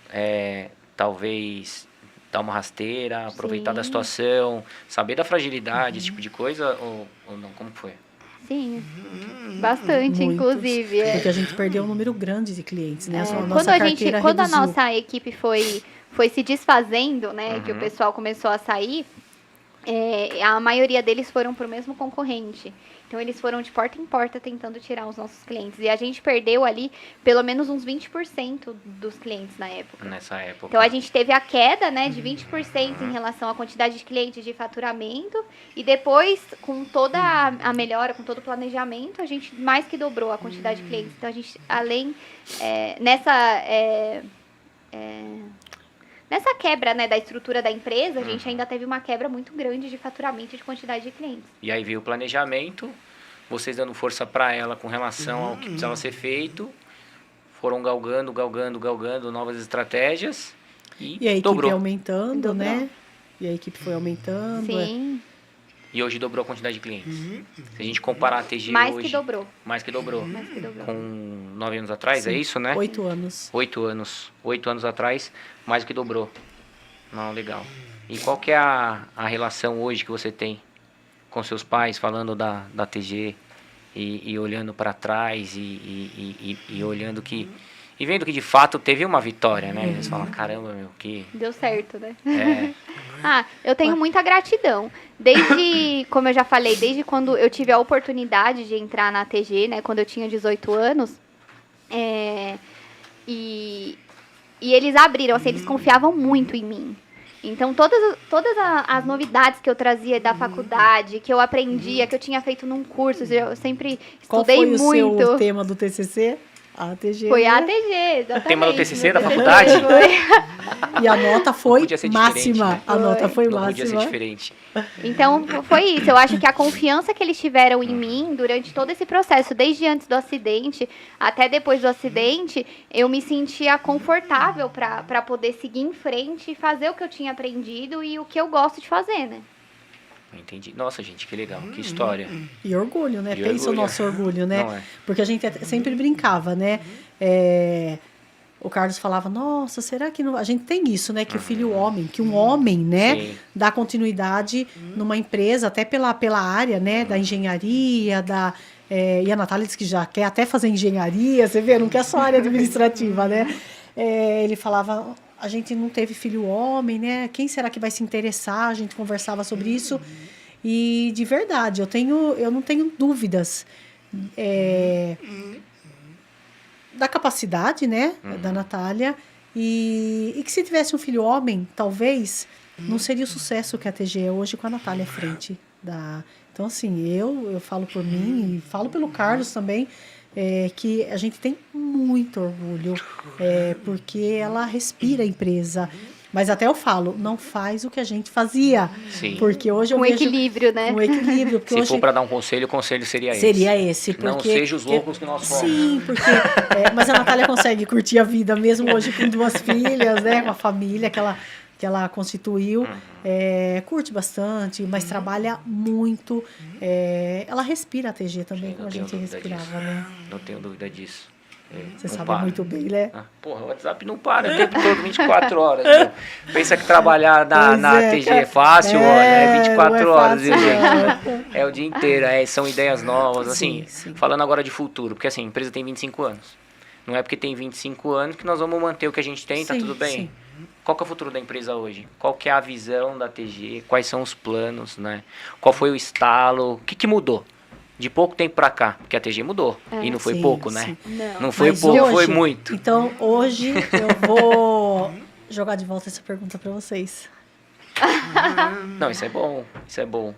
talvez dar uma rasteira, aproveitar da Sim. situação, saber da fragilidade, esse tipo de coisa, ou não? Como foi? Sim, bastante, Muitos. inclusive. Porque a gente perdeu um número grande de clientes, né? Quando a reduziu. nossa equipe foi se desfazendo, né, que o pessoal começou a sair, a maioria deles foram para o mesmo concorrente. Então, eles foram de porta em porta tentando tirar os nossos clientes. E a gente perdeu ali pelo menos uns 20% dos clientes na época. Nessa época. Então, a gente teve a queda, né, de 20% em relação à quantidade de clientes de faturamento. E depois, com toda a melhora, com todo o planejamento, a gente mais que dobrou a quantidade de clientes. Então, a gente, além, nessa quebra, né, da estrutura da empresa, a gente ainda teve uma quebra muito grande de faturamento e de quantidade de clientes. E aí veio o planejamento, vocês dando força para ela com relação ao que precisava ser feito, foram galgando novas estratégias E a equipe dobrou. aumentando, Dobrou. né? E a equipe foi aumentando. Sim, E hoje dobrou a quantidade de clientes. Se a gente comparar a TG mais hoje... que dobrou. Mais que dobrou. Mais que dobrou. Com 9 anos atrás, é Sim. isso, né? 8 anos. 8 anos. 8 anos atrás, mais do que dobrou. Não, legal. E qual que é a relação hoje que você tem com seus pais, falando da TG e olhando para trás e olhando que... E vendo que de fato teve uma vitória, né? Eles falam, caramba, meu, que... Deu certo, né? É, Eu tenho muita gratidão. Desde, como eu já falei, desde quando eu tive a oportunidade de entrar na ATG, né? Quando eu tinha 18 anos. E eles abriram, assim, eles confiavam muito em mim. Então, todas as novidades que eu trazia da faculdade, que eu aprendia, que eu tinha feito num curso, eu sempre Qual estudei foi o muito. seu tema do TCC? A ATG. Foi a né? ATG, exatamente. tema do TCC da Meu faculdade? foi. E a nota foi podia ser máxima. diferente, né? A nota foi não podia ser máxima. diferente. Então, foi isso. Eu acho que a confiança que eles tiveram em mim durante todo esse processo, desde antes do acidente até depois do acidente, eu me sentia confortável para poder seguir em frente e fazer o que eu tinha aprendido e o que eu gosto de fazer, né? Entendi. Nossa, gente, que legal. Que história. E orgulho, né? E Pensa o orgulho. nosso orgulho, né? Não é? Porque a gente sempre brincava, né? O Carlos falava, nossa, será que não... A gente tem isso, né? Que o filho homem, que um homem, né? Sim. Dá continuidade numa empresa, até pela área, né? Da engenharia, e a Natália disse que já quer até fazer engenharia, você vê, não quer só área administrativa, né? Ele falava, a gente não teve filho homem, né? Quem será que vai se interessar? A gente conversava sobre isso. E, de verdade, eu não tenho dúvidas da capacidade, né? Da Natália. E que se tivesse um filho homem, talvez, não seria o sucesso que a TG é hoje com a Natália à frente. Então, assim, eu falo por mim e falo pelo Carlos também, que a gente tem muito orgulho, porque ela respira a empresa. Mas até eu falo, não faz o que a gente fazia. Sim. Porque hoje eu Com vejo... equilíbrio, né? Com equilíbrio. Porque Se hoje for para dar um conselho, o conselho seria esse. seria esse. Porque, Não seja os loucos que nós somos. Sim, porque... mas a Natália consegue curtir a vida, mesmo hoje com 2 filhas, né? Com a família que ela constituiu. Curte bastante, mas trabalha muito. Ela respira a TG também, Sim, como a não tenho gente dúvida respirava, disso. né? Não tenho dúvida disso. Você Não sabe para. muito bem, né? Porra, o WhatsApp não para o tempo todo, 24 horas. Meu. Pensa que trabalhar na TG é fácil, olha, é 24 não é horas, viu, fácil, gente? É o dia inteiro, são ideias novas, assim, Sim. falando agora de futuro, porque assim, a empresa tem 25 anos. Não é porque tem 25 anos que nós vamos manter o que a gente tem, tá Sim, tudo bem? sim. Qual que é o futuro da empresa hoje? Qual que é a visão da TG? Quais são os planos, né? Qual foi o estalo? O que mudou? De pouco tempo pra cá, porque a TG mudou. E não foi Sim, pouco, sim. né? Não foi Mas pouco, hoje, foi muito. Então, hoje eu vou jogar de volta essa pergunta para vocês. Não, isso é bom, isso é bom.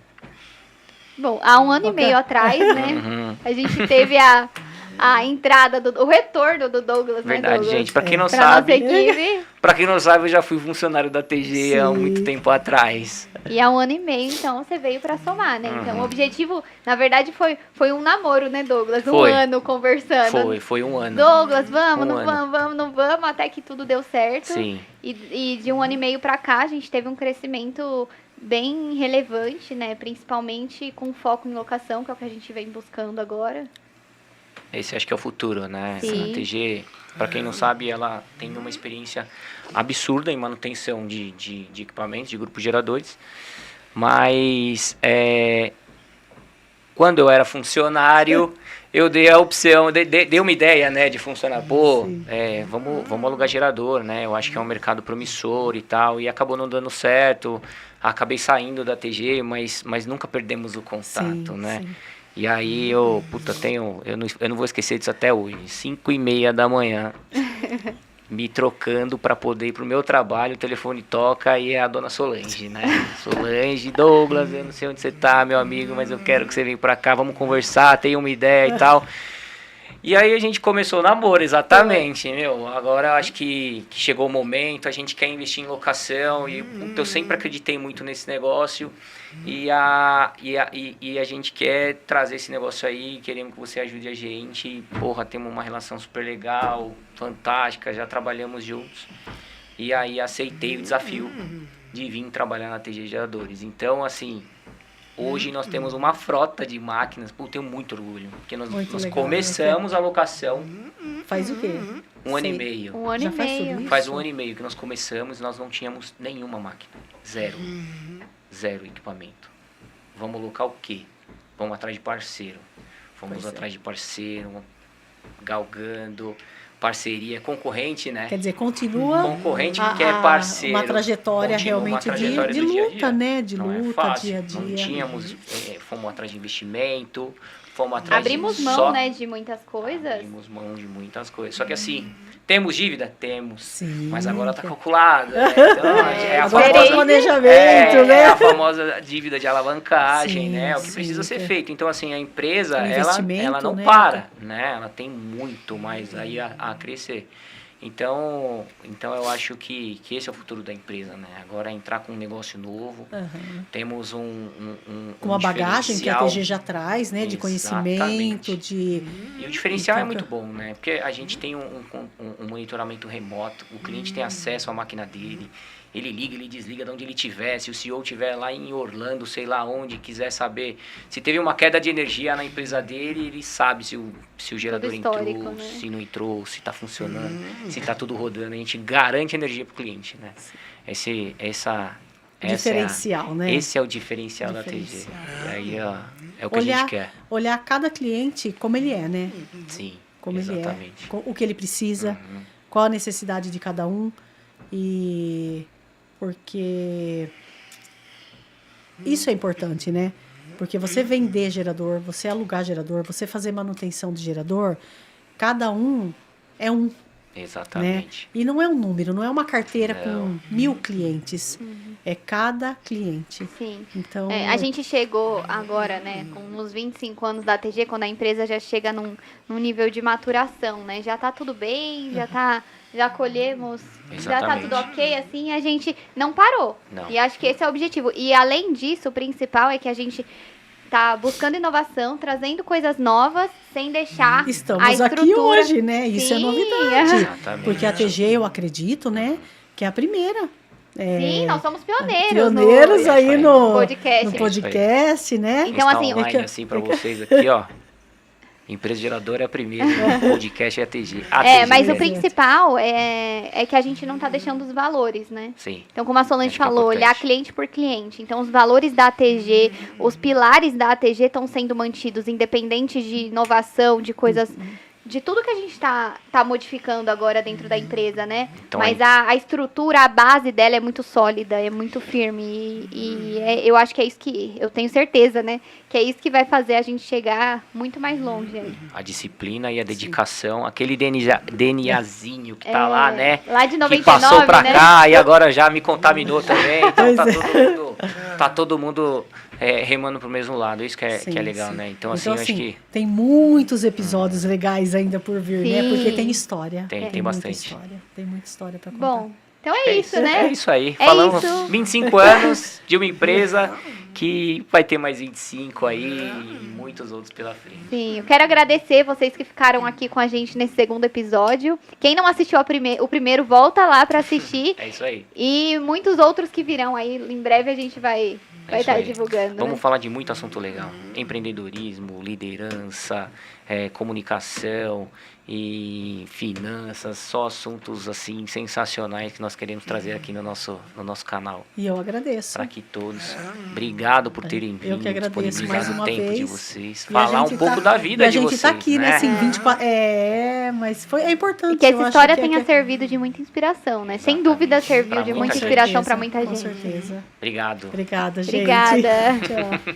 Bom, há 1 ano e meio atrás, né? A gente teve a entrada, o retorno do Douglas, né, Verdade, Douglas? gente. Pra quem não Pra sabe, nossa equipe. pra quem não sabe, eu já fui funcionário da TG há Sim. muito tempo atrás. E há 1 ano e meio, então, você veio pra somar, né? Então, o objetivo, na verdade, foi um namoro, né, Douglas? Foi. 1 ano conversando. Foi 1 ano. Douglas, vamos, Um não ano. vamos, vamos, não vamos, até que tudo deu certo. Sim. E de 1 ano e meio pra cá, a gente teve um crescimento bem relevante, né? Principalmente com foco em locação, que é o que a gente vem buscando agora. Esse acho que é o futuro, né? Sim. A TG, pra quem não sabe, ela tem uma experiência absurda em manutenção de equipamentos, de grupos geradores. Mas quando eu era funcionário, eu dei a opção, dei uma ideia, né, de funcionar. Pô, vamos alugar gerador, né? Eu acho que é um mercado promissor e tal. E acabou não dando certo. Acabei saindo da TG, mas nunca perdemos o contato, né? Sim. E aí eu não vou esquecer disso até hoje, 5:30 da manhã, me trocando para poder ir pro meu trabalho, o telefone toca e é a dona Solange, né? Solange, Douglas, eu não sei onde você tá, meu amigo, mas eu quero que você venha para cá, vamos conversar, tem uma ideia e tal. E aí a gente começou o namoro, exatamente, meu. Agora eu acho que chegou o momento, a gente quer investir em locação e eu sempre acreditei muito nesse negócio e a gente quer trazer esse negócio aí, queremos que você ajude a gente. E, porra, temos uma relação super legal, fantástica, já trabalhamos juntos. E aí aceitei o desafio de vir trabalhar na TG Geradores. Então, assim... Hoje nós temos uma frota de máquinas. Pô, tenho muito orgulho. Porque nós legal, começamos a locação Faz o quê? 1 ano e Sei. meio. 1 ano Já e faz tudo meio. isso? Faz 1 ano e meio que nós começamos e nós não tínhamos nenhuma máquina. Zero. Zero equipamento. Vamos alocar o quê? Vamos atrás de parceiro. Fomos atrás de parceiro, galgando, parceria, concorrente, né? Quer dizer, continua Concorrente que quer parceiro. uma trajetória Continua uma realmente trajetória de do dia a luta, dia. né? De Não é luta, fácil. dia a dia. Não tínhamos, fomos atrás de investimento, fomos atrás Abrimos de mão, né, de muitas coisas. Abrimos mão de muitas coisas. Só que assim, temos dívida? Temos. Sim. Mas agora tá calculada. Né? Então, é a Agora famosa, tem planejamento, né? é a famosa dívida de alavancagem, Sim, né? O que sim, precisa ser é. feito. Então, assim, a empresa, Um ela investimento, não né? para, né? Ela tem muito mais aí a crescer. Então eu acho que esse é o futuro da empresa, né? Agora é entrar com um negócio novo. Temos Com uma bagagem que a diferencial. TG já traz, né? De conhecimento, Exatamente. de... E o diferencial é Então, muito bom, né? Porque a gente tem um monitoramento remoto, o cliente tem acesso à máquina dele, ele liga, ele desliga de onde ele estiver, se o CEO estiver lá em Orlando, sei lá onde, quiser saber se teve uma queda de energia na empresa dele, ele sabe se o gerador entrou, né? se não entrou, se está funcionando, se está tudo rodando, a gente garante energia para o cliente, né? Diferencial, né? Esse é o diferencial da TG. E aí, ó, é o que a gente quer. Olhar cada cliente como ele é, né? Sim, Como exatamente. ele é, o que ele precisa, qual a necessidade de cada um. E porque isso é importante, né? Porque você vender gerador, você alugar gerador, você fazer manutenção de gerador, cada um é um. Exatamente. E não é um número, não é uma carteira Não. com 1000 clientes. É cada cliente. Sim. Então, A gente chegou agora, né, com os 25 anos da ATG, quando a empresa já chega num nível de maturação, né? Já tá tudo bem, já colhemos, já tá Exatamente. tudo ok, assim, a gente não parou. Não. E acho que esse é o objetivo. E além disso, o principal é que a gente tá buscando inovação, trazendo coisas novas, sem deixar a estamos estrutura... aqui hoje, né? Isso é Sim, novidade. Exatamente. Porque a TG, eu acredito, né? Que é a primeira. Sim, nós somos pioneiros, Pioneiros no aí no podcast. no podcast, né? Então, assim, online, assim, pra vocês aqui, ó. Empresa geradora é a primeira, o podcast é a TG. Mas o né? principal é que a gente não tá deixando os valores, né? Sim. Então, como a Solange Acho que é falou, olhar importante. cliente por cliente. Então, os valores da ATG, os pilares da ATG estão sendo mantidos, independente de inovação, de coisas, de tudo que a gente tá modificando agora dentro da empresa, né? Então, Mas a estrutura, a base dela é muito sólida, é muito firme. Eu acho que é isso que, eu tenho certeza, né? Que é isso que vai fazer a gente chegar muito mais longe aí. A disciplina e a dedicação, aquele DNAzinho que tá lá, né? Lá de Que 99, passou pra né? cá e agora já me contaminou também. Então Pois tá todo mundo remando pro mesmo lado. Isso que é Sim, legal, sim. né? Então, assim, eu acho que tem muitos episódios legais ainda por vir, né? Sim. Porque tem história. Tem muita bastante. história. Tem muita história pra contar. Bom, então é isso, né? É isso aí. É Falamos isso. 25 anos de uma empresa que vai ter mais 25 aí e muitos outros pela frente. Sim, eu quero agradecer vocês que ficaram aqui com a gente nesse segundo episódio. Quem não assistiu o primeiro, volta lá pra assistir. É isso aí. E muitos outros que virão aí. Em breve a gente vai isso estar aí. divulgando. Vamos né? falar de muito assunto legal. Empreendedorismo, liderança, comunicação e finanças. Só assuntos assim sensacionais que nós queremos trazer aqui no nosso canal. E eu agradeço. Para que todos. Obrigado por terem vindo. Eu que agradeço mais disponibilizado uma o tempo vez. de vocês. E a Falar um gente pouco da vida e a de gente vocês. tá aqui, né? Assim, 24... mas é importante. E que essa eu acho história que tenha que servido de muita inspiração, né? Sem Exatamente. dúvida serviu Pra de muita muita gente. inspiração para muita Com gente. certeza. Obrigado. Obrigada, gente. Obrigada. Tchau.